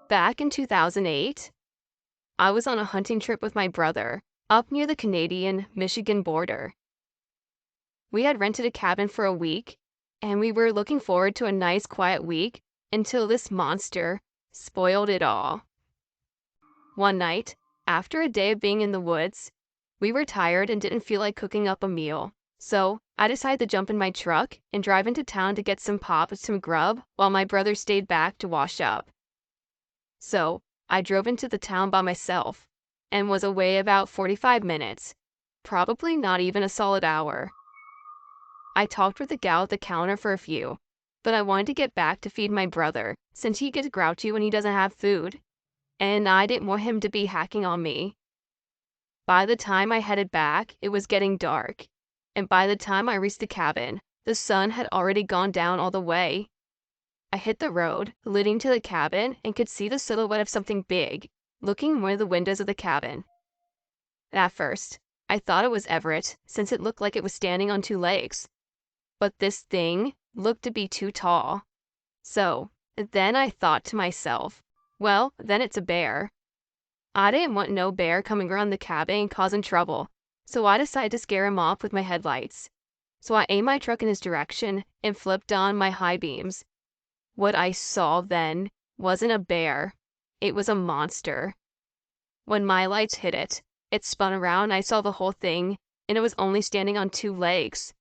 Back in 2008, I was on a hunting trip with my brother up near the Canadian-Michigan border. We had rented a cabin for a week, and we were looking forward to a nice quiet week until this monster spoiled it all. One night, after a day of being in the woods, we were tired and didn't feel like cooking up a meal. So I decided to jump in my truck and drive into town to get some pop and some grub while my brother stayed back to wash up. So I drove into the town by myself and was away about 45 minutes, probably not even a solid hour. I talked with the gal at the counter for a few, but I wanted to get back to feed my brother since he gets grouchy when he doesn't have food, and I didn't want him to be hacking on me. By the time I headed back, it was getting dark, and by the time I reached the cabin, the sun had already gone down all the way. I hit the road leading to the cabin and could see the silhouette of something big looking in one of the windows of the cabin. At first, I thought it was Everett since it looked like it was standing on two legs. But this thing looked to be too tall. So then I thought to myself, well, then it's a bear. I didn't want no bear coming around the cabin and causing trouble, so I decided to scare him off with my headlights. So I aimed my truck in his direction and flipped on my high beams. What I saw then wasn't a bear. It was a monster. When my lights hit it, it spun around and I saw the whole thing, and it was only standing on two legs.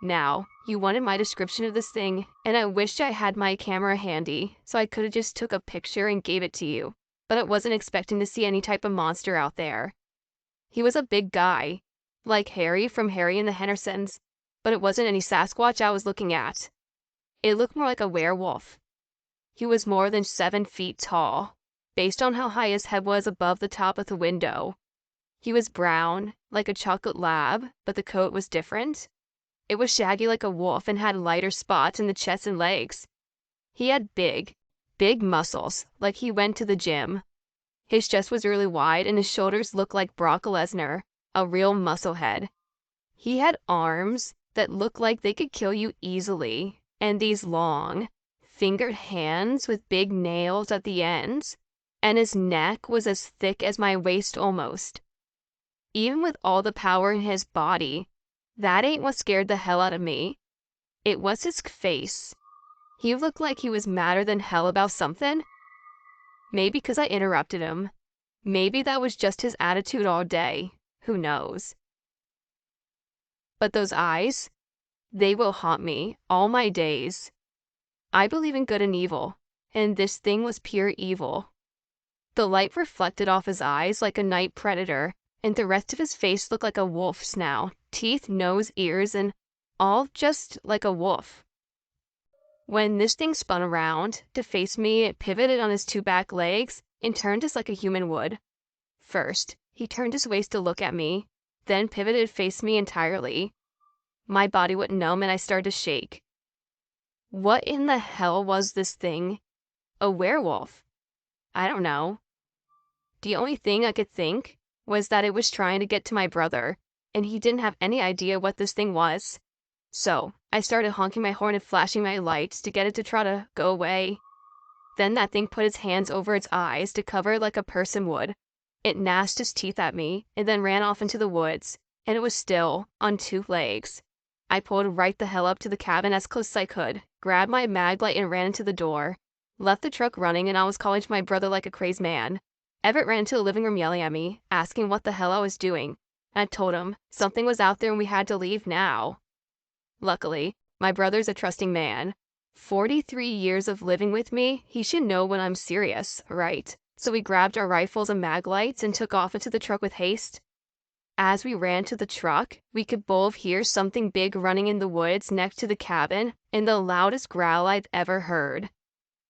Now, you wanted my description of this thing, and I wished I had my camera handy, so I could have just took a picture and gave it to you, but I wasn't expecting to see any type of monster out there. He was a big guy, like Harry from Harry and the Hendersons, but it wasn't any Sasquatch I was looking at. It looked more like a werewolf. He was more than 7 feet tall, based on how high his head was above the top of the window. He was brown, like a chocolate lab, but the coat was different. It was shaggy like a wolf and had lighter spots in the chest and legs. He had big muscles, like he went to the gym. His chest was really wide and his shoulders looked like Brock Lesnar, a real musclehead. He had arms that looked like they could kill you easily, and these long, fingered hands with big nails at the ends, and his neck was as thick as my waist almost. Even with all the power in his body, that ain't what scared the hell out of me. It was his face. He looked like he was madder than hell about something. Maybe because I interrupted him. Maybe that was just his attitude all day. Who knows? But those eyes, they will haunt me all my days. I believe in good and evil, and this thing was pure evil. The light reflected off his eyes like a night predator, and the rest of his face looked like a wolf's now. Teeth, nose, ears, and all just like a wolf. When this thing spun around to face me, it pivoted on his two back legs and turned just like a human would. First, he turned his waist to look at me, then pivoted to face me entirely. My body went numb and I started to shake. What in the hell was this thing? A werewolf? I don't know. The only thing I could think was that it was trying to get to my brother, and he didn't have any idea what this thing was. So I started honking my horn and flashing my lights to get it to try to go away. Then that thing put its hands over its eyes to cover it like a person would. It gnashed its teeth at me and then ran off into the woods, and it was still on two legs. I pulled right the hell up to the cabin as close as I could, grabbed my mag light and ran into the door. Left the truck running and I was calling to my brother like a crazed man. Everett ran into the living room yelling at me, asking what the hell I was doing. I told him something was out there and we had to leave now. Luckily, my brother's a trusting man. 43 years of living with me, he should know when I'm serious, right? So we grabbed our rifles and mag lights and took off into the truck with haste. As we ran to the truck, we could both hear something big running in the woods next to the cabin, and the loudest growl I've ever heard.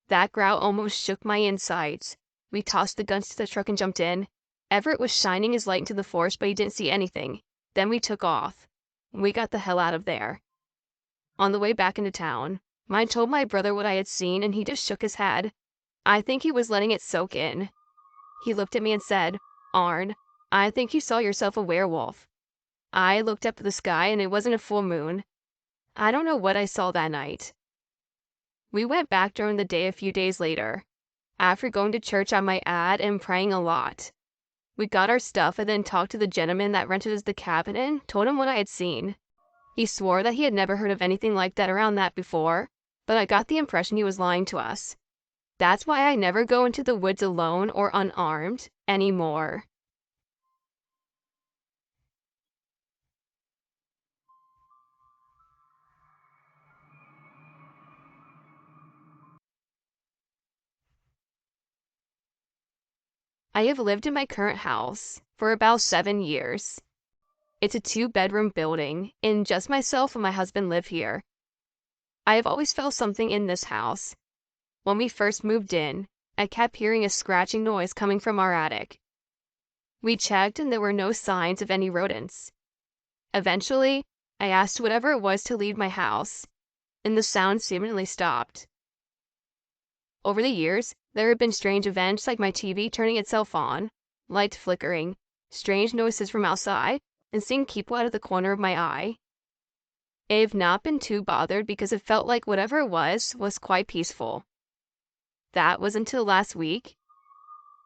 That growl almost shook my insides. We tossed the guns to the truck and jumped in. Everett was shining his light into the forest, but he didn't see anything. Then we took off. We got the hell out of there. On the way back into town, I told my brother what I had seen, and he just shook his head. I think he was letting it soak in. He looked at me and said, "Arn, I think you saw yourself a werewolf." I looked up at the sky, and it wasn't a full moon. I don't know what I saw that night. We went back during the day a few days later. After going to church, I might add, and praying a lot. We got our stuff and then talked to the gentleman that rented us the cabin and told him what I had seen. He swore that he had never heard of anything like that around that before, but I got the impression he was lying to us. That's why I never go into the woods alone or unarmed anymore. I have lived in my current house for about 7 years. It's a 2-bedroom building, and just myself and my husband live here. I have always felt something in this house. When we first moved in, I kept hearing a scratching noise coming from our attic. We checked and there were no signs of any rodents. Eventually, I asked whatever it was to leave my house, and the sound seemingly stopped. Over the years, there have been strange events like my TV turning itself on, light flickering, strange noises from outside, and seeing people out of the corner of my eye. I have not been too bothered because it felt like whatever it was quite peaceful. That was until last week.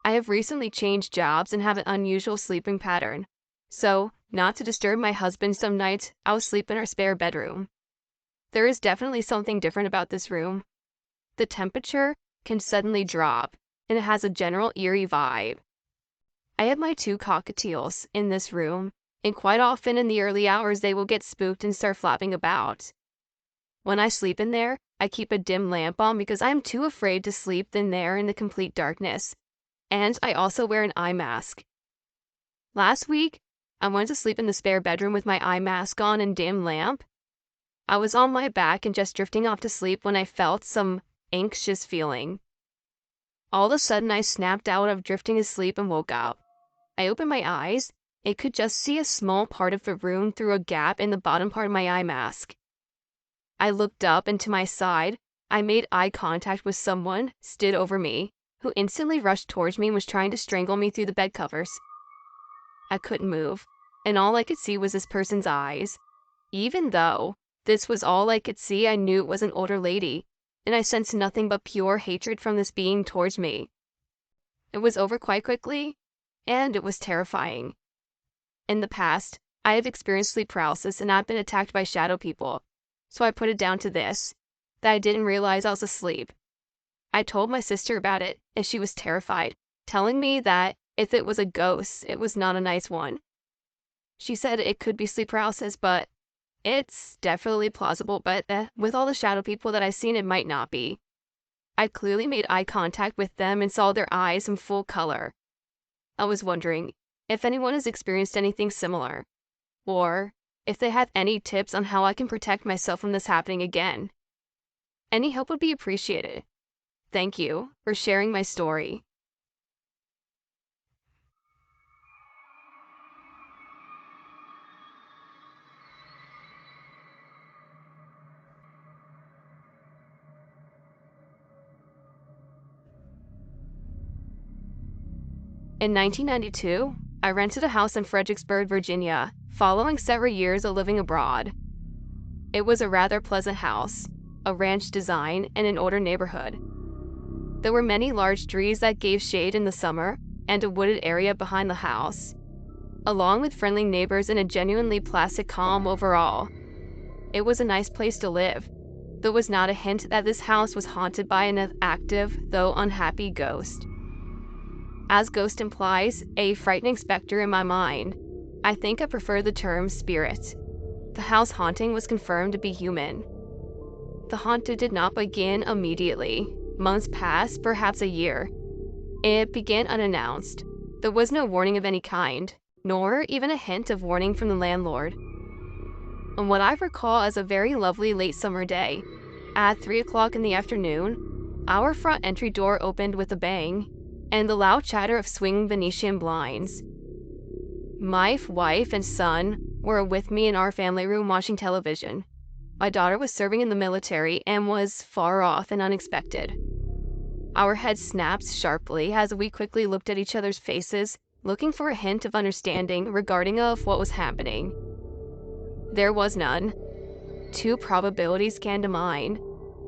I have recently changed jobs and have an unusual sleeping pattern. So, not to disturb my husband some nights, I'll sleep in our spare bedroom. There is definitely something different about this room. The temperature can suddenly drop, and it has a general eerie vibe. I have my 2 cockatiels in this room, and quite often in the early hours they will get spooked and start flapping about. When I sleep in there, I keep a dim lamp on because I am too afraid to sleep in there in the complete darkness, and I also wear an eye mask. Last week, I went to sleep in the spare bedroom with my eye mask on and dim lamp. I was on my back and just drifting off to sleep when I felt some anxious feeling. All of a sudden, I snapped out of drifting asleep and woke up. I opened my eyes and could just see a small part of the room through a gap in the bottom part of my eye mask. I looked up and to my side. I made eye contact with someone stood over me, who instantly rushed towards me and was trying to strangle me through the bed covers. I couldn't move, and all I could see was this person's eyes. Even though this was all I could see, I knew it was an older lady, and I sensed nothing but pure hatred from this being towards me. It was over quite quickly, and it was terrifying. In the past, I have experienced sleep paralysis and I've been attacked by shadow people, so I put it down to this, that I didn't realize I was asleep. I told my sister about it, and she was terrified, telling me that if it was a ghost, it was not a nice one. She said it could be sleep paralysis, but it's definitely plausible, but with all the shadow people that I've seen, it might not be. I clearly made eye contact with them and saw their eyes in full color. I was wondering if anyone has experienced anything similar, or if they have any tips on how I can protect myself from this happening again. Any help would be appreciated. Thank you for sharing my story. In 1992, I rented a house in Fredericksburg, Virginia, following several years of living abroad. It was a rather pleasant house, a ranch design, and an older neighborhood. There were many large trees that gave shade in the summer, and a wooded area behind the house, along with friendly neighbors and a genuinely placid calm overall. It was a nice place to live. There was not a hint that this house was haunted by an active, though unhappy ghost. As ghost implies, a frightening specter in my mind, I think I prefer the term spirit. The house haunting was confirmed to be human. The haunting did not begin immediately. Months passed, perhaps a year. It began unannounced. There was no warning of any kind, nor even a hint of warning from the landlord. On what I recall as a very lovely late summer day, at 3 o'clock in the afternoon, our front entry door opened with a bang, and the loud chatter of swinging Venetian blinds. My wife and son were with me in our family room watching television. My daughter was serving in the military and was far off and unexpected. Our heads snapped sharply as we quickly looked at each other's faces, looking for a hint of understanding regarding of what was happening. There was none. 2 probabilities came to mind.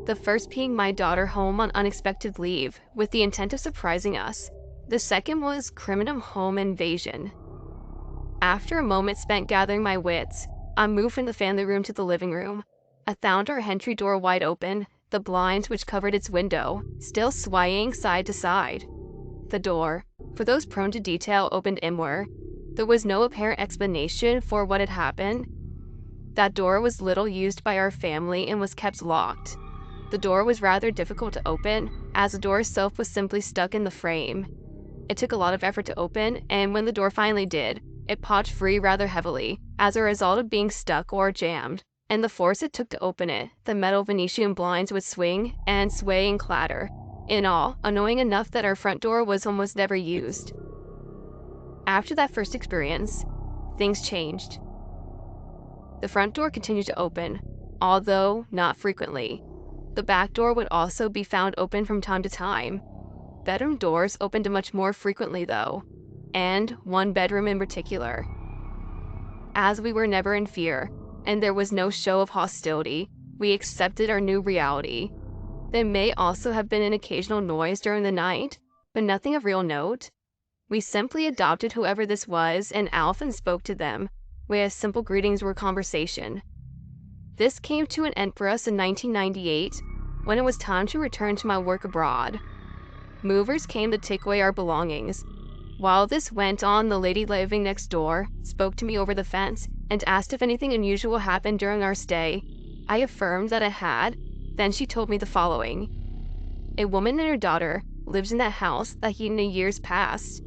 The first being my daughter home on unexpected leave, with the intent of surprising us. The second was criminal home invasion. After a moment spent gathering my wits, I moved from the family room to the living room. I found our entry door wide open, the blinds which covered its window, still swaying side to side. The door, for those prone to detail, opened inward. There was no apparent explanation for what had happened. That door was little used by our family and was kept locked. The door was rather difficult to open, as the door itself was simply stuck in the frame. It took a lot of effort to open, and when the door finally did, it popped free rather heavily, as a result of being stuck or jammed, and the force it took to open it, the metal Venetian blinds would swing and sway and clatter. In all, annoying enough that our front door was almost never used. After that first experience, things changed. The front door continued to open, although not frequently. The back door would also be found open from time to time. Bedroom doors opened much more frequently though, and one bedroom in particular. As we were never in fear, and there was no show of hostility, we accepted our new reality. There may also have been an occasional noise during the night, but nothing of real note. We simply adopted whoever this was and often spoke to them, where simple greetings were conversation. This came to an end for us in 1998, when it was time to return to my work abroad. Movers came to take away our belongings. While this went on, the lady living next door spoke to me over the fence and asked if anything unusual happened during our stay. I affirmed that it had. Then she told me the following. A woman and her daughter lived in that house that in the years past.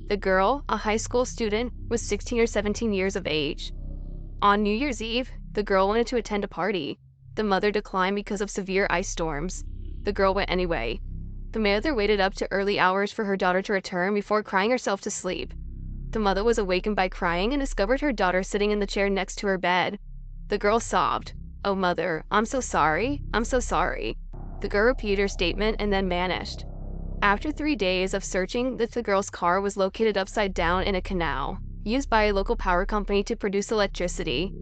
The girl, a high school student, was 16 or 17 years of age. On New Year's Eve, the girl wanted to attend a party. The mother declined because of severe ice storms. The girl went anyway. The mother waited up to early hours for her daughter to return before crying herself to sleep. The mother was awakened by crying and discovered her daughter sitting in the chair next to her bed. The girl sobbed, "Oh mother, I'm so sorry, I'm so sorry." The girl repeated her statement and then vanished. After 3 days of searching, the girl's car was located upside down in a canal, used by a local power company to produce electricity.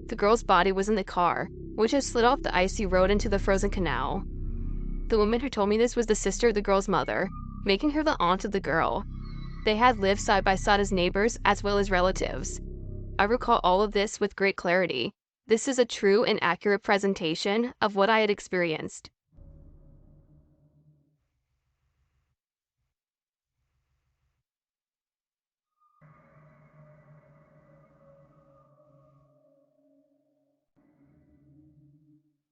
The girl's body was in the car, which had slid off the icy road into the frozen canal. The woman who told me this was the sister of the girl's mother, making her the aunt of the girl. They had lived side by side as neighbors as well as relatives. I recall all of this with great clarity. This is a true and accurate presentation of what I had experienced.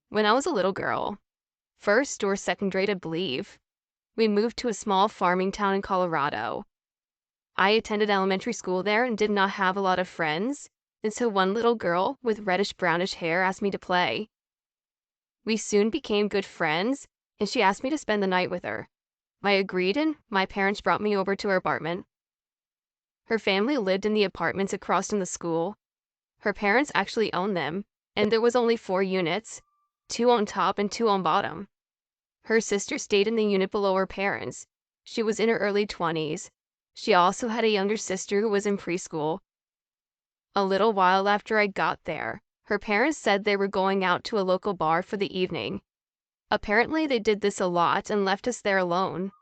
When I was a little girl, first or second grade I believe, we moved to a small farming town in Colorado. I attended elementary school there and did not have a lot of friends, until one little girl with reddish-brownish hair asked me to play. We soon became good friends, and she asked me to spend the night with her. I agreed, and my parents brought me over to her apartment. Her family lived in the apartments across from the school. Her parents actually owned them, and there was only 4 units, 2 on top and 2 on bottom. Her sister stayed in the unit below her parents. She was in her early 20s. She also had a younger sister who was in preschool. A little while after I got there, her parents said they were going out to a local bar for the evening. Apparently they did this a lot and left us there alone.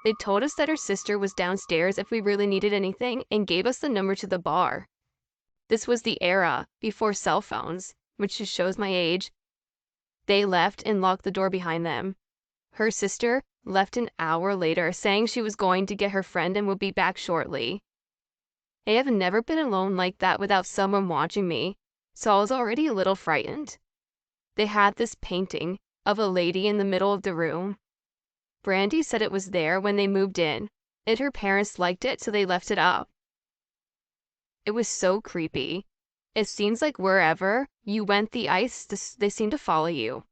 They told us that her sister was downstairs if we really needed anything and gave us the number to the bar. This was the era before cell phones, which just shows my age. They left and locked the door behind them. Her sister left an hour later, saying she was going to get her friend and would be back shortly. I have never been alone like that without someone watching me, so I was already a little frightened. They had this painting of a lady in the middle of the room. Brandy said it was there when they moved in, and her parents liked it, so they left it up. It was so creepy. It seems like wherever you went, they seemed to follow you.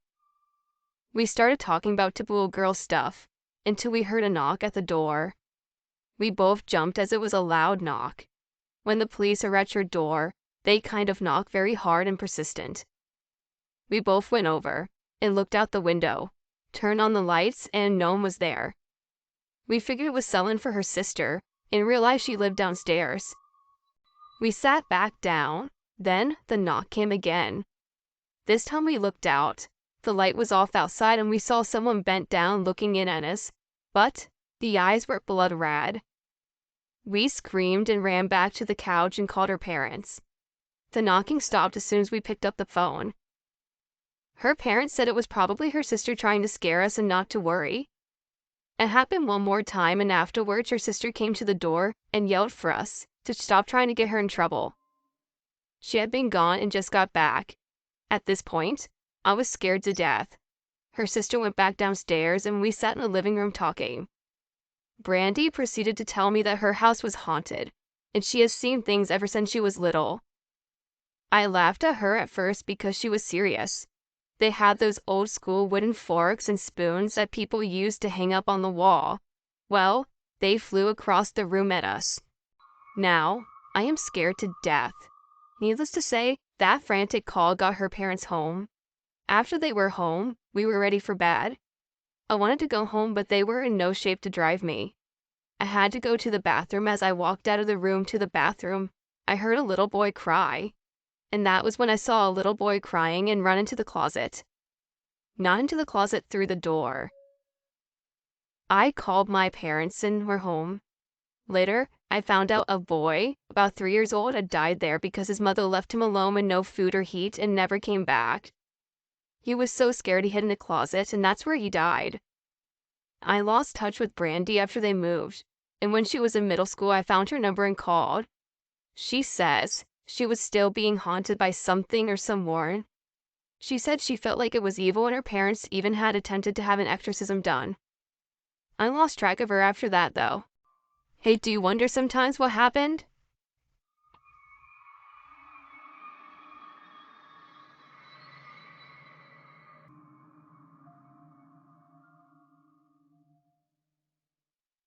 We started talking about typical girl stuff until we heard a knock at the door. We both jumped as it was a loud knock. When the police are at your door, they kind of knock very hard and persistent. We both went over and looked out the window, turned on the lights, and no one was there. We figured it was Sullen for her sister and realized she lived downstairs. We sat back down. Then the knock came again. This time we looked out. The light was off outside and we saw someone bent down looking in at us, but the eyes were blood red. We screamed and ran back to the couch and called her parents. The knocking stopped as soon as we picked up the phone. Her parents said it was probably her sister trying to scare us and not to worry. It happened one more time, and afterwards her sister came to the door and yelled for us to stop trying to get her in trouble. She had been gone and just got back. At this point, I was scared to death. Her sister went back downstairs and we sat in the living room talking. Brandy proceeded to tell me that her house was haunted, and she has seen things ever since she was little. I laughed at her at first because she was serious. They had those old school wooden forks and spoons that people used to hang up on the wall. Well, they flew across the room at us. Now, I am scared to death. Needless to say, that frantic call got her parents home. After they were home, we were ready for bed. I wanted to go home, but they were in no shape to drive me. I had to go to the bathroom. As I walked out of the room to the bathroom, I heard a little boy cry. And that was when I saw a little boy crying and run into the closet. Not into the closet, through the door. I called my parents and were home. Later, I found out a boy, about 3 years old, had died there because his mother left him alone with no food or heat and never came back. He was so scared he hid in a closet, and that's where he died. I lost touch with Brandy after they moved, and when she was in middle school, I found her number and called. She says she was still being haunted by something or someone. She said she felt like it was evil, and her parents even had attempted to have an exorcism done. I lost track of her after that, though. Hey, do you wonder sometimes what happened?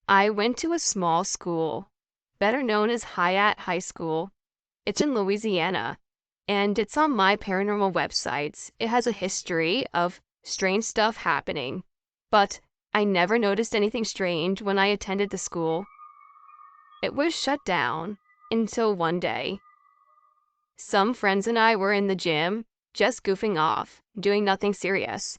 I went to a small school, better known as Hyatt High School. It's in Louisiana, and it's on my paranormal websites. It has a history of strange stuff happening, but I never noticed anything strange when I attended the school. It was shut down until one day. Some friends and I were in the gym, just goofing off, doing nothing serious.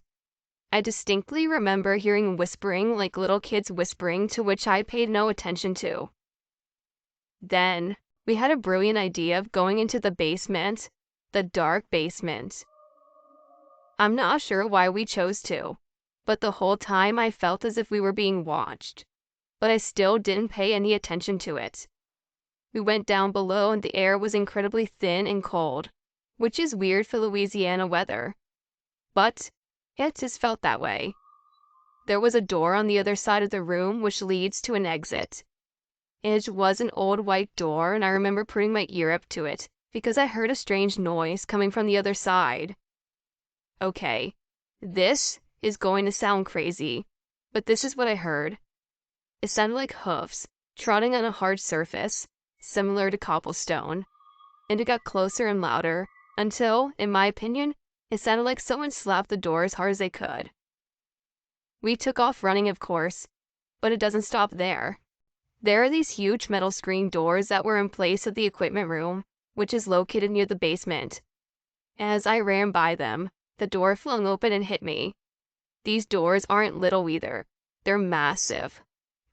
I distinctly remember hearing whispering, like little kids whispering, to which I paid no attention to. Then, we had a brilliant idea of going into the basement, the dark basement. I'm not sure why we chose to, but the whole time I felt as if we were being watched, but I still didn't pay any attention to it. We went down below and the air was incredibly thin and cold, which is weird for Louisiana weather. But it just felt that way. There was a door on the other side of the room which leads to an exit. It was an old white door, and I remember putting my ear up to it because I heard a strange noise coming from the other side. Okay, this is going to sound crazy, but this is what I heard. It sounded like hoofs trotting on a hard surface, similar to cobblestone, and it got closer and louder until, in my opinion, it sounded like someone slapped the door as hard as they could. We took off running, of course, but it doesn't stop there. There are these huge metal screen doors that were in place at the equipment room, which is located near the basement. As I ran by them, the door flung open and hit me. These doors aren't little either. They're massive.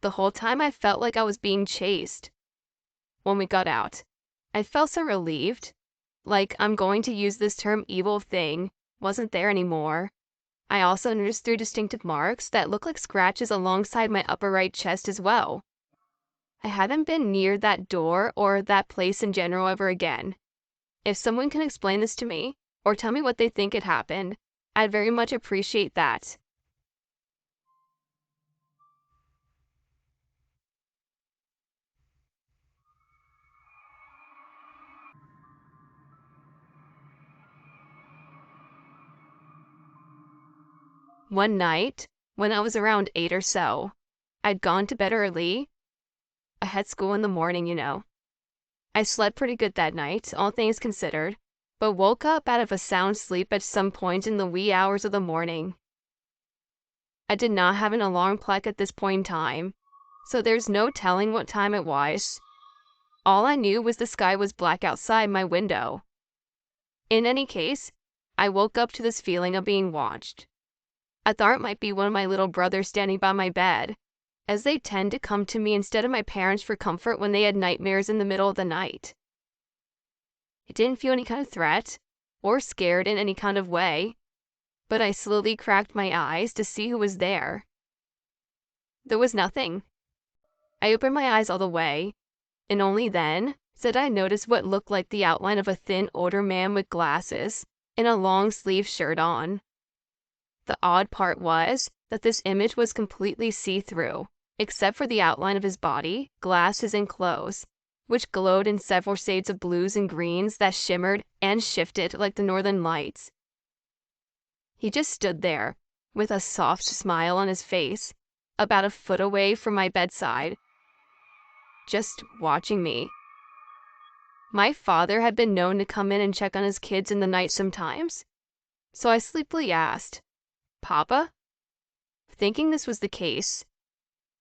The whole time I felt like I was being chased. When we got out, I felt so relieved. Like, I'm going to use this term evil thing wasn't there anymore. I also noticed 3 distinctive marks that look like scratches alongside my upper right chest as well. I haven't been near that door or that place in general ever again. If someone can explain this to me, or tell me what they think it happened, I'd very much appreciate that. One night, when I was around 8 or so, I'd gone to bed early. I had school in the morning, you know. I slept pretty good that night, all things considered, but woke up out of a sound sleep at some point in the wee hours of the morning. I did not have an alarm clock at this point in time, so there's no telling what time it was. All I knew was the sky was black outside my window. In any case, I woke up to this feeling of being watched. I thought it might be one of my little brothers standing by my bed, as they tend to come to me instead of my parents for comfort when they had nightmares in the middle of the night. I didn't feel any kind of threat or scared in any kind of way, but I slowly cracked my eyes to see who was there. There was nothing. I opened my eyes all the way, and only then did I notice what looked like the outline of a thin older man with glasses and a long-sleeved shirt on. The odd part was that this image was completely see-through, except for the outline of his body, glasses, and clothes, which glowed in several shades of blues and greens that shimmered and shifted like the northern lights. He just stood there, with a soft smile on his face, about a foot away from my bedside, just watching me. My father had been known to come in and check on his kids in the night sometimes, so I sleepily asked, "Papa?" Thinking this was the case.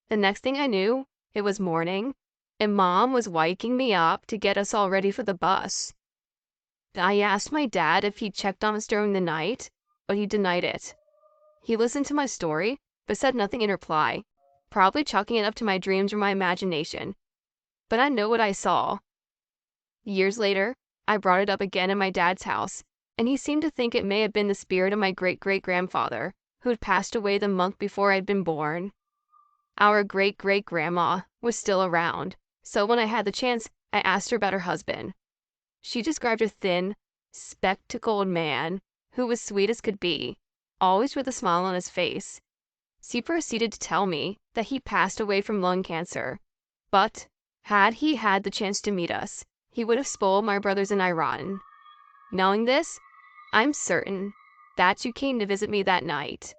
The next thing I knew, it was morning, and Mom was waking me up to get us all ready for the bus. I asked my dad if he'd checked on us during the night, but he denied it. He listened to my story, but said nothing in reply, probably chalking it up to my dreams or my imagination. But I know what I saw. Years later, I brought it up again in my dad's house, and he seemed to think it may have been the spirit of my great-great-grandfather, who had passed away the month before I had been born. Our great-great-grandma was still around, so when I had the chance, I asked her about her husband. She described a thin, spectacled man who was sweet as could be, always with a smile on his face. She proceeded to tell me that he passed away from lung cancer, but had he had the chance to meet us, he would have spoiled my brothers and I rotten. Knowing this, I'm certain that you came to visit me that night.